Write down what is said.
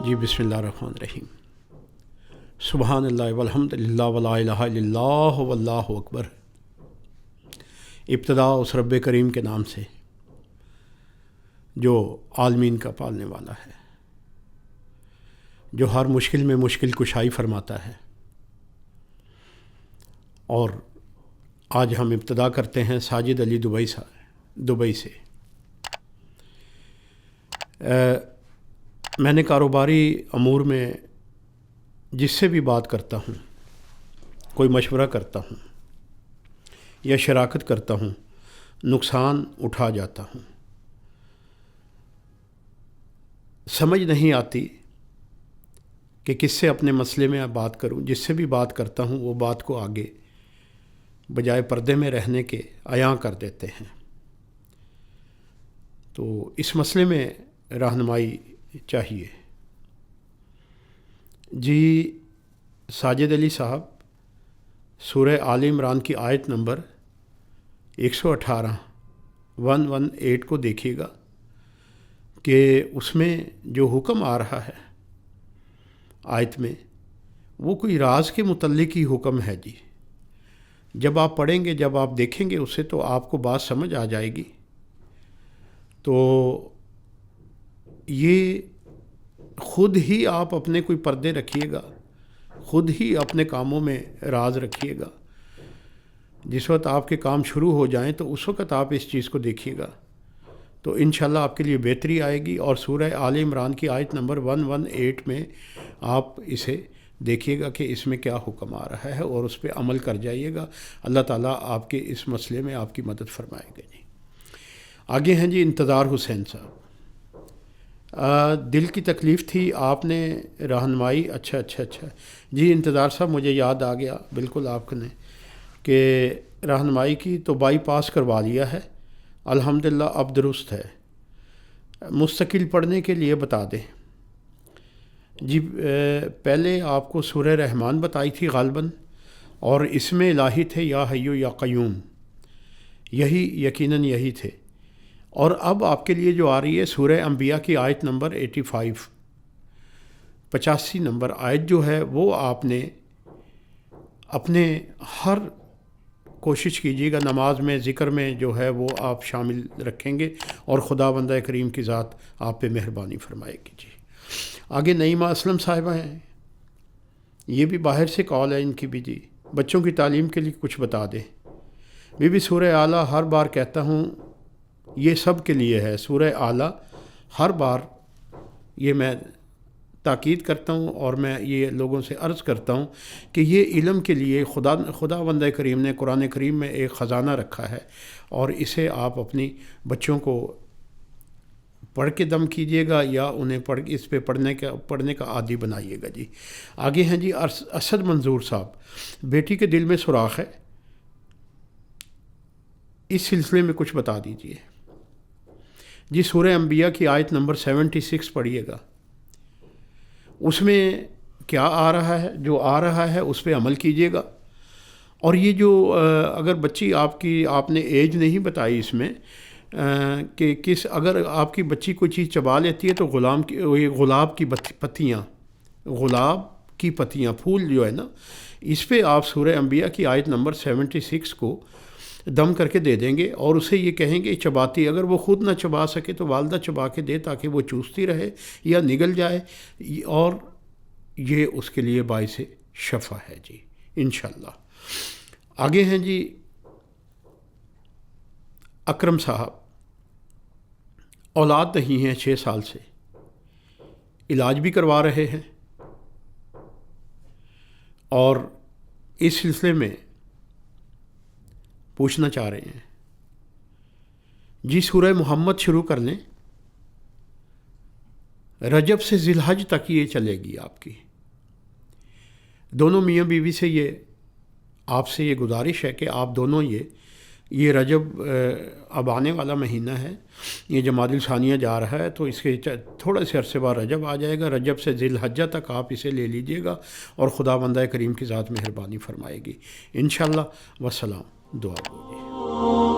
جی بسم اللہ الرحمن الرحیم. سبحان اللہ والحمد للہ ولا الہ الا اللہ واللہ اکبر. ابتدا اس رب کریم کے نام سے جو عالمین کا پالنے والا ہے، جو ہر مشکل میں مشکل کشائی فرماتا ہے. اور آج ہم ابتدا کرتے ہیں ساجد علی دبئی سے. میں نے کاروباری امور میں جس سے بھی بات کرتا ہوں، کوئی مشورہ کرتا ہوں یا شراکت کرتا ہوں، نقصان اٹھا جاتا ہوں. سمجھ نہیں آتی کہ کس سے اپنے مسئلے میں بات کروں. جس سے بھی بات کرتا ہوں وہ بات کو آگے بجائے پردے میں رہنے کے عیاں کر دیتے ہیں. تو اس مسئلے میں رہنمائی چاہیے. جی ساجد علی صاحب، سورہ آل عمران کی آیت نمبر 118 کو دیکھیے گا کہ اس میں جو حکم آ رہا ہے آیت میں، وہ کوئی راز کے متعلق ہی حکم ہے. جی جب آپ پڑھیں گے، جب آپ دیکھیں گے اسے، تو آپ کو بات سمجھ آ جائے گی. تو یہ خود ہی آپ اپنے کوئی پردے رکھیے گا، خود ہی اپنے کاموں میں راز رکھیے گا. جس وقت آپ کے کام شروع ہو جائیں تو اس وقت آپ اس چیز کو دیکھیے گا، تو انشاءاللہ آپ کے لیے بہتری آئے گی. اور سورہ آل عمران کی آیت نمبر 118 میں آپ اسے دیکھیے گا کہ اس میں کیا حکم آ رہا ہے، اور اس پہ عمل کر جائیے گا. اللہ تعالیٰ آپ کے اس مسئلے میں آپ کی مدد فرمائے گا. جی آگے ہیں جی انتظار حسین صاحب. دل کی تکلیف تھی، آپ نے رہنمائی. اچھا جی انتظار صاحب، مجھے یاد آ گیا بالکل آپ نے کہ رہنمائی کی تو بائی پاس کروا لیا ہے الحمدللہ، اب درست ہے. مستقل پڑھنے کے لیے بتا دیں. جی پہلے آپ کو سورہ رحمان بتائی تھی غالباً، اور اس میں الہی تھے یا حیو یا قیوم، یہی یقیناً یہی تھے. اور اب آپ کے لیے جو آ رہی ہے سورہ انبیاء کی آیت نمبر 85 نمبر آیت جو ہے، وہ آپ نے اپنے ہر کوشش کیجیے گا نماز میں، ذکر میں جو ہے وہ آپ شامل رکھیں گے، اور خدا بندہ کریم کی ذات آپ پہ مہربانی فرمائے گی. جی آگے نعیمہ اسلم صاحبہ ہیں، یہ بھی باہر سے کال ہے ان کی بھی. جی بچوں کی تعلیم کے لیے کچھ بتا دیں. بی سورہ اعلیٰ ہر بار کہتا ہوں، یہ سب کے لیے ہے. سورہ اعلیٰ ہر بار یہ میں تاکید کرتا ہوں، اور میں یہ لوگوں سے عرض کرتا ہوں کہ یہ علم کے لیے خدا بندہ کریم نے قرآن کریم میں ایک خزانہ رکھا ہے، اور اسے آپ اپنی بچوں کو پڑھ کے دم کیجیے گا، یا انہیں اس پہ پڑھنے کا عادی بنائیے گا. جی آگے ہیں جی اسد منظور صاحب. بیٹی کے دل میں سوراخ ہے، اس سلسلے میں کچھ بتا دیجیے. جی سورہ انبیاء کی آیت نمبر 76 پڑھیے گا. اس میں کیا آ رہا ہے؟ جو آ رہا ہے اس پہ عمل کیجیے گا. اور یہ جو اگر بچی آپ نے ایج نہیں بتائی اس میں کہ اگر آپ کی بچی کوئی چیز چبا لیتی ہے تو گلاب کی پتیاں پھول جو ہے نا، اس پہ آپ سورہ انبیاء کی آیت نمبر 76 کو دم کر کے دے دیں گے، اور اسے یہ کہیں گے چباتی، اگر وہ خود نہ چبا سکے تو والدہ چبا کے دے تاکہ وہ چوستی رہے یا نگل جائے، اور یہ اس کے لیے باعث شفا ہے. جی انشاءاللہ. آگے ہیں جی اکرم صاحب. اولاد نہیں ہیں 6 سال سے، علاج بھی کروا رہے ہیں، اور اس سلسلے میں پوچھنا چاہ رہے ہیں. جی سورہ محمد شروع کر لیں، رجب سے ذی الحج تک یہ چلے گی آپ کی. دونوں میاں بیوی سے آپ سے یہ گزارش ہے کہ آپ دونوں یہ رجب اب آنے والا مہینہ ہے، یہ جمادی الثانیہ جا رہا ہے، تو اس کے تھوڑے سے عرصے بعد رجب آ جائے گا. رجب سے ذی الحجہ تک آپ اسے لے لیجئے گا، اور خدا بندہ کریم کی ذات مہربانی فرمائے گی انشاءاللہ. والسلام. دعا گو جی.